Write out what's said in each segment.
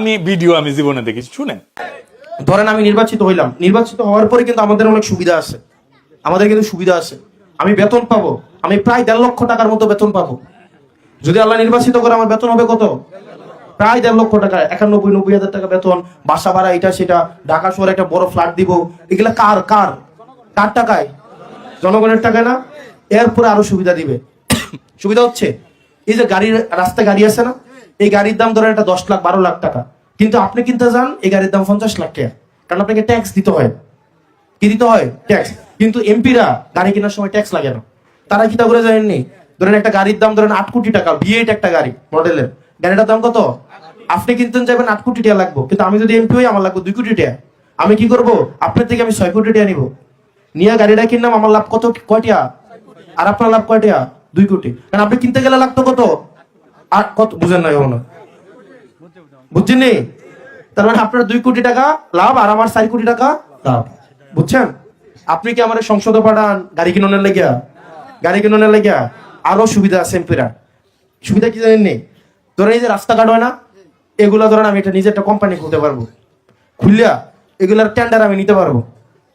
দামি ভিডিও আমি জীবনে দেখেছি, শুনেন। ধরেন আমি নির্বাচিত হইলাম, নির্বাচিত হওয়ার পরে কিন্তু আমাদের অনেক সুবিধা আছে, আমাদের কিন্তু সুবিধা আছে। আমি বেতন পাবো, আমি প্রায় 1.5 লক্ষ টাকার মতো বেতন পাবো। যদি আল্লাহ নির্বাচিত করে আমার বেতন হবে কত? প্রায় 1.5 লক্ষ টাকা, 91-90 হাজার টাকা বেতন, বাসা ভাড়া, এটা সেটা, ঢাকা শহরে একটা বড় ফ্ল্যাট দিব। এগুলা কার কার কার টাকায়? জনগণের টাকায় না? এরপরে আরো সুবিধা দিবে। সুবিধা হচ্ছে এই যে গাড়ির, রাস্তায় গাড়ি আছে না, এই গাড়ির দাম ধরেন এটা 10 লাখ 12 লাখ টাকা, কিন্তু আপনি কিনতে যান এই গাড়ির দাম 50 লাখ টাকা, কারণ আপনাকে ট্যাক্স দিতে হয়। কি দিতে হয়? ট্যাক্স। কিন্তু এমপিরা গাড়ি কেনার সময় ট্যাক্স লাগে না। তারা কি তা করে জানেননি? ধরেন একটা গাড়ির দাম ধরেন 8 কোটি টাকা, V8 একটা গাড়ি মডেলের, গাড়িটার দাম কত? আপনি কিনতে যাবেন 8 কোটি টাকা লাগবে, কিন্তু আমি যদি এমপি হই আমার লাগবে 2 কোটি টাকা। আমি কি করব? আপনার থেকে আমি 6 কোটি টাকা নিব, নিয়ে গাড়িটা কিনলাম, আমার লাভ কত? কয় টাকা? আর আপনার লাভ কয় টাকা? 2 কোটি। কারণ আপনি কিনতে গেলে লাগতো কত? আর কত বুঝেন না এখনো? বুঝছেন নি? তার মানে আপনার 2 কোটি টাকা লাভ আর আমার 4 কোটি টাকা লাভ। বুঝছেন? আপনি কি আমার সংসদে পাঠান গাড়ি কিনোনের লেগিয়া? গাড়ি কিনোনের লেগিয়া আরো সুবিধা আছে এমপিরা। সুবিধা কি জানেন নি? ধরেন এই যে রাস্তাঘাট হয় না, এগুলা ধরেন আমি এটা নিজে একটা কোম্পানি খুলতে পারবো, খুললিয়া এগুলার টেন্ডার আমি নিতে পারবো।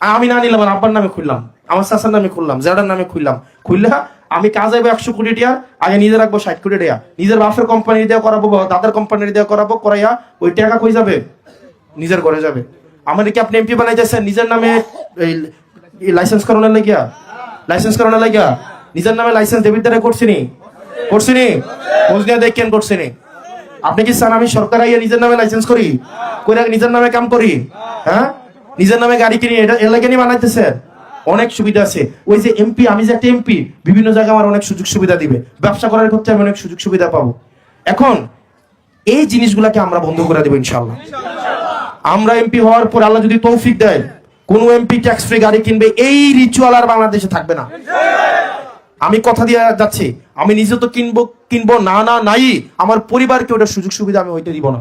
আমি না নিলাম, আব্বার নামে খুললাম, আমার চাচার নামে খুললাম, জেডার নামে খুললাম, খুললা আমি কাজ আইবো 100 কোটি টাকা, আগে নিজে রাখবো 60 কোটি টাকা, নিজের বাপের কোম্পানি দিয়ে করাবো, দাদার কোম্পানি দিয়ে করাবো, করাইয়া ওই টাকা কই যাবে? নিজের ঘরে যাবে। আমার কি আপনি এমপি বানাইতেছেন নিজের নামে লাইসেন্স করানোর লাগিয়া? লাইসেন্স করানোর লাগিয়া নিজের নামে লাইসেন্স ডেবিট দ্বারা করছিনি? করছিনি? বুঝলিয়া দেখেন করছিনি? আপনি কি চান আমি সরকার আইয়া নিজের নামে লাইসেন্স করি, করে নিজের নামে কাম করি? হ্যাঁ, নিজের নামে গাড়ি কিনি, এটা এর লাগে বানাইতেছেন? অনেক সুবিধা আছে। ওই যে এমপি, আমি যে একটা এমপি, বিভিন্ন জায়গায় আমার অনেক সুযোগ সুবিধা দিবে, ব্যবসা করার ক্ষেত্রে আমি অনেক সুযোগ সুবিধা পাবো। এখন এই জিনিসগুলাকে আমরা বন্ধ করে দেবো ইনশাআল্লাহ। আমরা এমপি হওয়ার পর আল্লাহ যদি তৌফিক দেয়, কোন এমপি ট্যাক্স ফ্রি গাড়ি কিনবে, এই রিচুয়াল আর বাংলাদেশে থাকবে না। আমি কথা দিয়ে যাচ্ছি, আমি নিজে তো কিনবো না, নাই আমার পরিবারকে ওটা সুযোগ সুবিধা আমি হইতে দিব না।